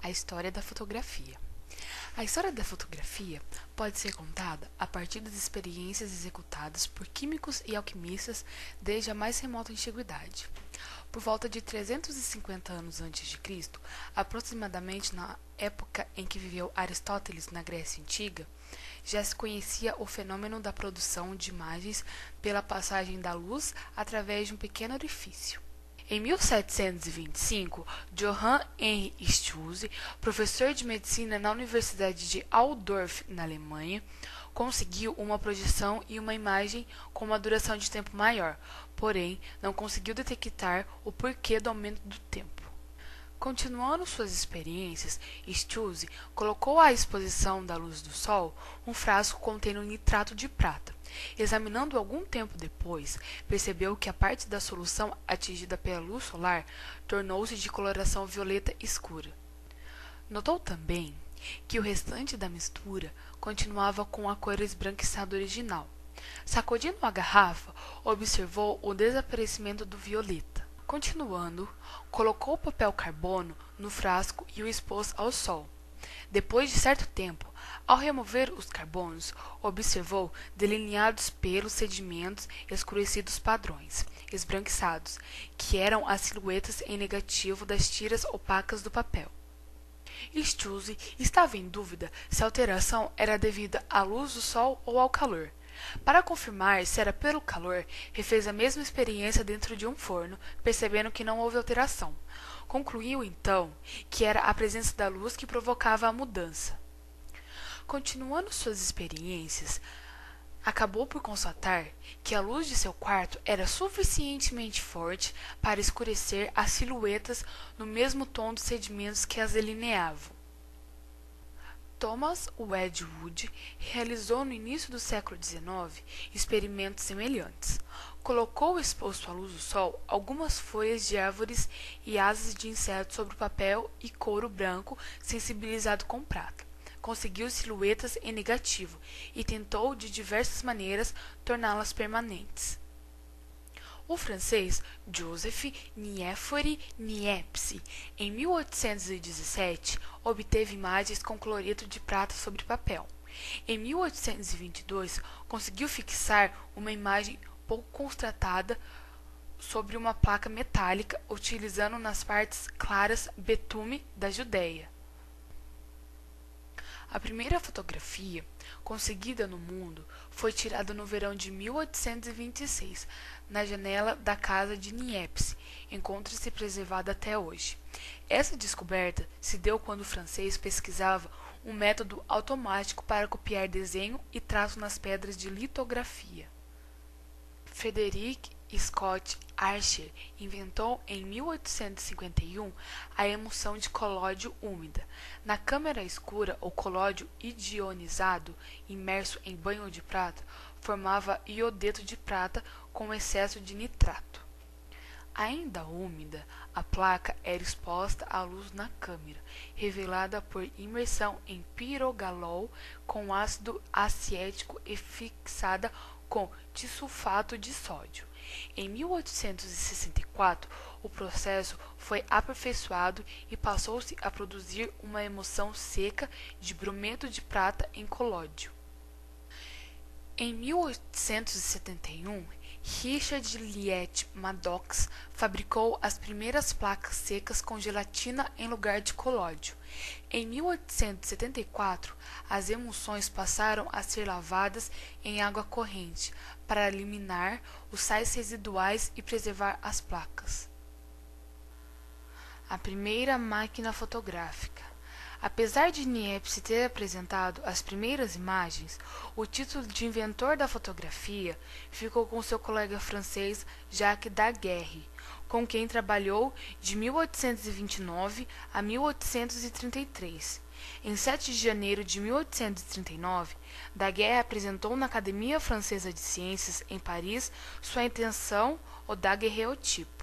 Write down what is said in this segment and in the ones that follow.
A história da fotografia. A história da fotografia pode ser contada a partir das experiências executadas por químicos e alquimistas desde a mais remota antiguidade. Por volta de 350 anos antes de Cristo, aproximadamente na época em que viveu Aristóteles na Grécia Antiga, já se conhecia o fenômeno da produção de imagens pela passagem da luz através de um pequeno orifício. Em 1725, Johann Henry Stüssy, professor de medicina na Universidade de Altdorf, na Alemanha, conseguiu uma projeção e uma imagem com uma duração de tempo maior, porém não conseguiu detectar o porquê do aumento do tempo. Continuando suas experiências, Stüssy colocou à exposição da luz do sol um frasco contendo nitrato de prata. Examinando algum tempo depois, percebeu que a parte da solução atingida pela luz solar tornou-se de coloração violeta escura. Notou também que o restante da mistura continuava com a cor esbranquiçada original. Sacudindo a garrafa, observou o desaparecimento do violeta. Continuando, colocou o papel carbono no frasco e o expôs ao sol. Depois de certo tempo, ao remover os carbonos, observou delineados pelos sedimentos escurecidos padrões, esbranquiçados, que eram as silhuetas em negativo das tiras opacas do papel. Stüssy estava em dúvida se a alteração era devida à luz do sol ou ao calor. Para confirmar se era pelo calor, refez a mesma experiência dentro de um forno, percebendo que não houve alteração. Concluiu, então, que era a presença da luz que provocava a mudança. Continuando suas experiências, acabou por constatar que a luz de seu quarto era suficientemente forte para escurecer as silhuetas no mesmo tom dos sedimentos que as delineavam. Thomas Wedgwood realizou no início do século XIX experimentos semelhantes. Colocou exposto à luz do sol algumas folhas de árvores e asas de insetos sobre papel e couro branco sensibilizado com prata. Conseguiu silhuetas em negativo e tentou de diversas maneiras torná-las permanentes. O francês Joseph Niéphore Niépce, em 1817, obteve imagens com cloreto de prata sobre papel. Em 1822, conseguiu fixar uma imagem pouco contrastada sobre uma placa metálica, utilizando nas partes claras betume da Judéia. A primeira fotografia conseguida no mundo foi tirada no verão de 1826, na janela da casa de Niépce, encontra-se preservada até hoje. Essa descoberta se deu quando o francês pesquisava um método automático para copiar desenho e traço nas pedras de litografia. Frederick Scott Archer inventou em 1851 a emulsão de colóide úmida. Na câmara escura, o colóide ionizado, imerso em banho de prata, formava iodeto de prata com excesso de nitrato. Ainda úmida, a placa era exposta à luz na câmara, revelada por imersão em pirogalol com ácido acético e fixada com disulfato de sódio. Em 1864, o processo foi aperfeiçoado e passou-se a produzir uma emulsão seca de brometo de prata em colóide. Em 1871, Richard Liet Maddox fabricou as primeiras placas secas com gelatina em lugar de colóide. Em 1874, as emulsões passaram a ser lavadas em água corrente para eliminar os sais residuais e preservar as placas. A primeira máquina fotográfica. Apesar de Niépce ter apresentado as primeiras imagens, o título de inventor da fotografia ficou com seu colega francês Jacques Daguerre, com quem trabalhou de 1829 a 1833. Em 7 de janeiro de 1839, Daguerre apresentou na Academia Francesa de Ciências, em Paris, sua invenção, o daguerreotipo.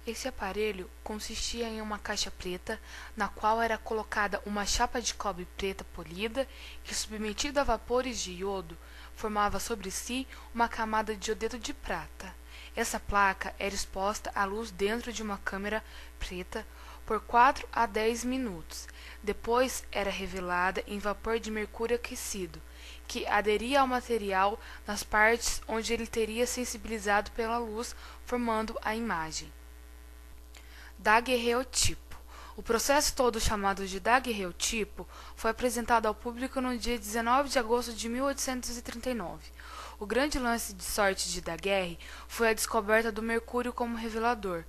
Esse aparelho consistia em uma caixa preta, na qual era colocada uma chapa de cobre preta polida, que, submetida a vapores de iodo, formava sobre si uma camada de iodeto de prata. Essa placa era exposta à luz dentro de uma câmara preta, por 4 a 10 minutos. Depois era revelada em vapor de mercúrio aquecido, que aderia ao material nas partes onde ele teria sensibilizado pela luz, formando a imagem. Daguerreotipo. O processo todo, chamado de daguerreotipo, foi apresentado ao público no dia 19 de agosto de 1839. O grande lance de sorte de Daguerre foi a descoberta do mercúrio como revelador,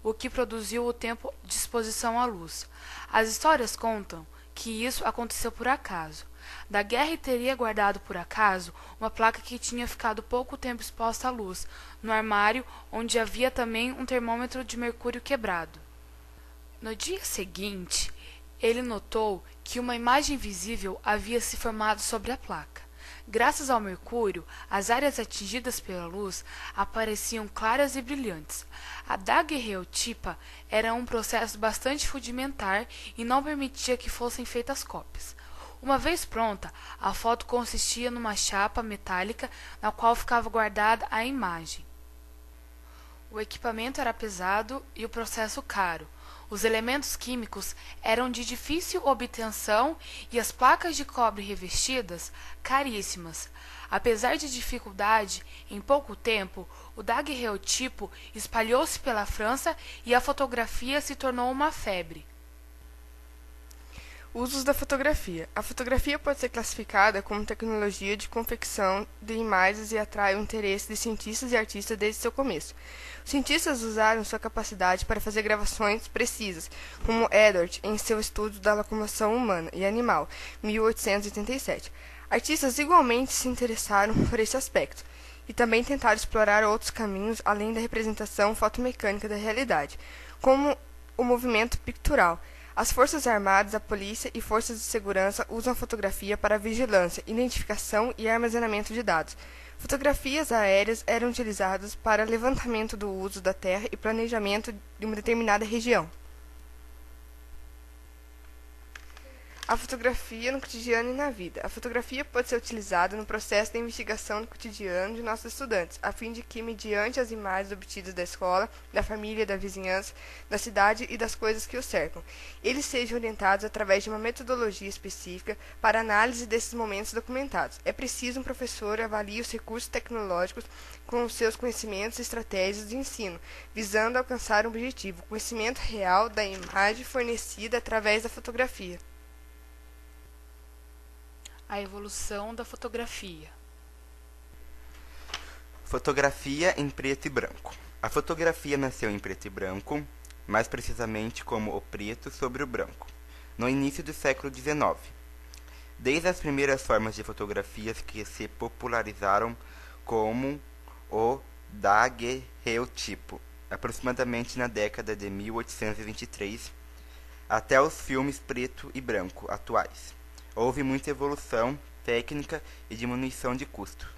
o que produziu o tempo de exposição à luz. As histórias contam que isso aconteceu por acaso. Daguerre teria guardado por acaso uma placa que tinha ficado pouco tempo exposta à luz, no armário onde havia também um termômetro de mercúrio quebrado. No dia seguinte, ele notou que uma imagem visível havia se formado sobre a placa. Graças ao mercúrio, as áreas atingidas pela luz apareciam claras e brilhantes. A daguerreotipa era um processo bastante rudimentar e não permitia que fossem feitas cópias. Uma vez pronta, a foto consistia numa chapa metálica na qual ficava guardada a imagem. O equipamento era pesado e o processo caro. Os elementos químicos eram de difícil obtenção e as placas de cobre revestidas, caríssimas. Apesar de dificuldade, em pouco tempo, o daguerreotipo espalhou-se pela França e a fotografia se tornou uma febre. Usos da fotografia. A fotografia pode ser classificada como tecnologia de confecção de imagens e atrai o interesse de cientistas e artistas desde seu começo. Os cientistas usaram sua capacidade para fazer gravações precisas, como Edward em seu estudo da locomoção humana e animal, 1887. Artistas igualmente se interessaram por esse aspecto e também tentaram explorar outros caminhos além da representação fotomecânica da realidade, como o movimento pictural. As Forças Armadas, a polícia e forças de segurança usam a fotografia para vigilância, identificação e armazenamento de dados. Fotografias aéreas eram utilizadas para levantamento do uso da terra e planejamento de uma determinada região. A fotografia no cotidiano e na vida. A fotografia pode ser utilizada no processo de investigação do cotidiano de nossos estudantes, a fim de que, mediante as imagens obtidas da escola, da família, da vizinhança, da cidade e das coisas que os cercam, eles sejam orientados através de uma metodologia específica para a análise desses momentos documentados. É preciso um professor avalie os recursos tecnológicos com os seus conhecimentos e estratégias de ensino, visando alcançar um objetivo, o conhecimento real da imagem fornecida através da fotografia. A evolução da fotografia. Fotografia em preto e branco. A fotografia nasceu em preto e branco, mais precisamente como o preto sobre o branco, no início do século XIX. Desde as primeiras formas de fotografias que se popularizaram como o daguerreotipo, aproximadamente na década de 1823, até os filmes preto e branco atuais. Houve muita evolução técnica e diminuição de custo.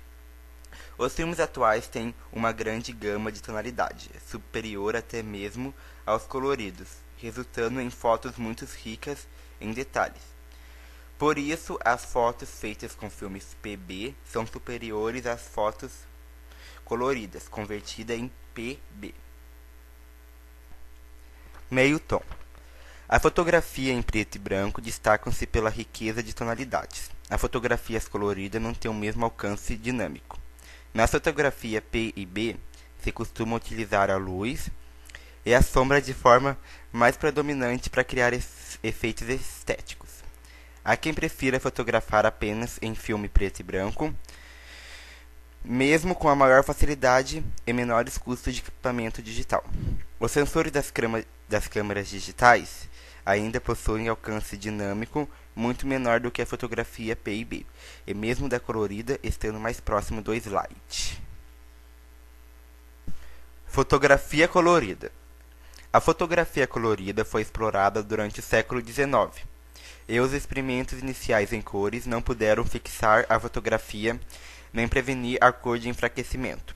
Os filmes atuais têm uma grande gama de tonalidade, superior até mesmo aos coloridos, resultando em fotos muito ricas em detalhes. Por isso, as fotos feitas com filmes PB são superiores às fotos coloridas, convertidas em PB. Meio tom. A fotografia em preto e branco destacam-se pela riqueza de tonalidades. As fotografias coloridas não têm o mesmo alcance dinâmico. Na fotografia P e B, se costuma utilizar a luz e a sombra de forma mais predominante para criar efeitos estéticos. Há quem prefira fotografar apenas em filme preto e branco, mesmo com a maior facilidade e menores custos de equipamento digital. Os sensores das câmeras digitais ainda possuem alcance dinâmico muito menor do que a fotografia P&B, e mesmo da colorida estando mais próximo do slide. Fotografia colorida. A fotografia colorida foi explorada durante o século XIX, e os experimentos iniciais em cores não puderam fixar a fotografia nem prevenir a cor de enfraquecimento.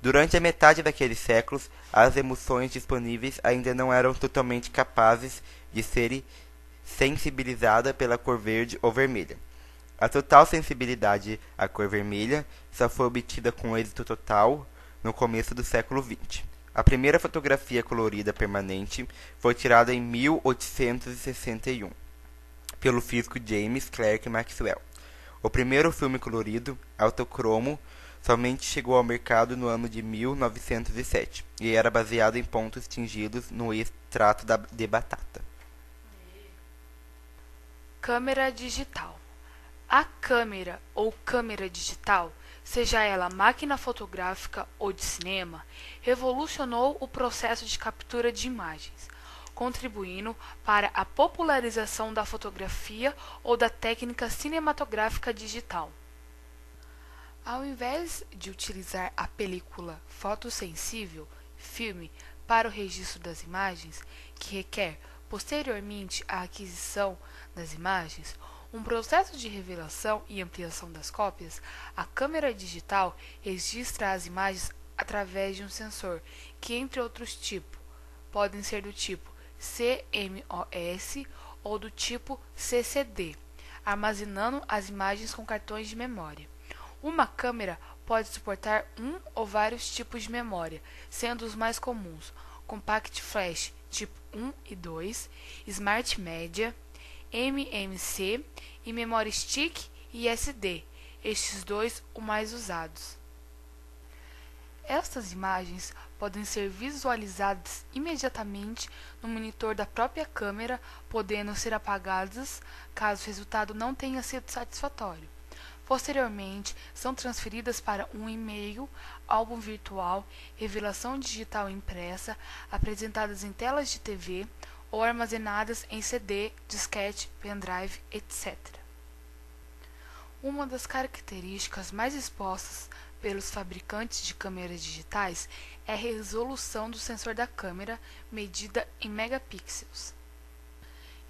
Durante a metade daqueles séculos, as emulsões disponíveis ainda não eram totalmente capazes de serem sensibilizadas pela cor verde ou vermelha. A total sensibilidade à cor vermelha só foi obtida com êxito total no começo do século XX. A primeira fotografia colorida permanente foi tirada em 1861 pelo físico James Clerk Maxwell. O primeiro filme colorido, autocromo, somente chegou ao mercado no ano de 1907 e era baseado em pontos tingidos no extrato de batata. Câmera digital. A câmera ou câmera digital, seja ela máquina fotográfica ou de cinema, revolucionou o processo de captura de imagens, contribuindo para a popularização da fotografia ou da técnica cinematográfica digital. Ao invés de utilizar a película fotossensível, filme, para o registro das imagens, que requer posteriormente a aquisição das imagens, um processo de revelação e ampliação das cópias, a câmera digital registra as imagens através de um sensor, que entre outros tipos, podem ser do tipo CMOS ou do tipo CCD, armazenando as imagens com cartões de memória. Uma câmera pode suportar um ou vários tipos de memória, sendo os mais comuns Compact Flash tipo 1 e 2, Smart Media, MMC e Memory Stick e SD, estes dois os mais usados. Estas imagens podem ser visualizadas imediatamente no monitor da própria câmera, podendo ser apagadas caso o resultado não tenha sido satisfatório. Posteriormente, são transferidas para um e-mail, álbum virtual, revelação digital impressa, apresentadas em telas de TV ou armazenadas em CD, disquete, pendrive, etc. Uma das características mais expostas pelos fabricantes de câmeras digitais é a resolução do sensor da câmera, medida em megapixels.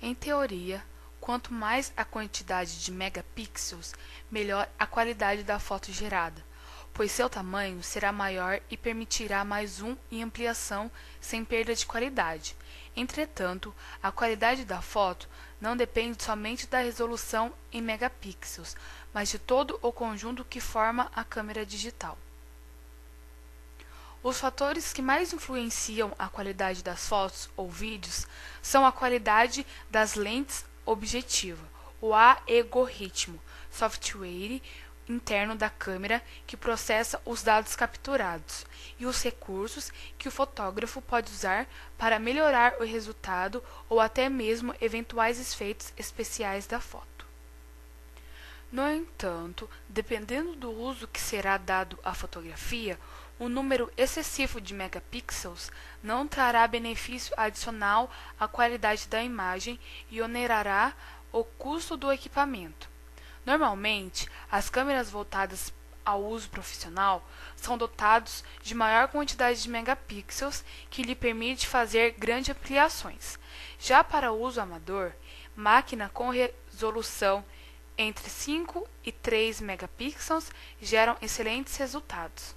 Em teoria, quanto mais a quantidade de megapixels, melhor a qualidade da foto gerada, pois seu tamanho será maior e permitirá mais zoom e ampliação sem perda de qualidade. Entretanto, a qualidade da foto não depende somente da resolução em megapixels, mas de todo o conjunto que forma a câmera digital. Os fatores que mais influenciam a qualidade das fotos ou vídeos são a qualidade das lentes objetiva, o algoritmo, software interno da câmera que processa os dados capturados e os recursos que o fotógrafo pode usar para melhorar o resultado ou até mesmo eventuais efeitos especiais da foto. No entanto, dependendo do uso que será dado à fotografia, o número excessivo de megapixels não trará benefício adicional à qualidade da imagem e onerará o custo do equipamento. Normalmente, as câmeras voltadas ao uso profissional são dotadas de maior quantidade de megapixels que lhe permite fazer grandes ampliações. Já para o uso amador, máquina com resolução entre 5 e 3 megapixels geram excelentes resultados.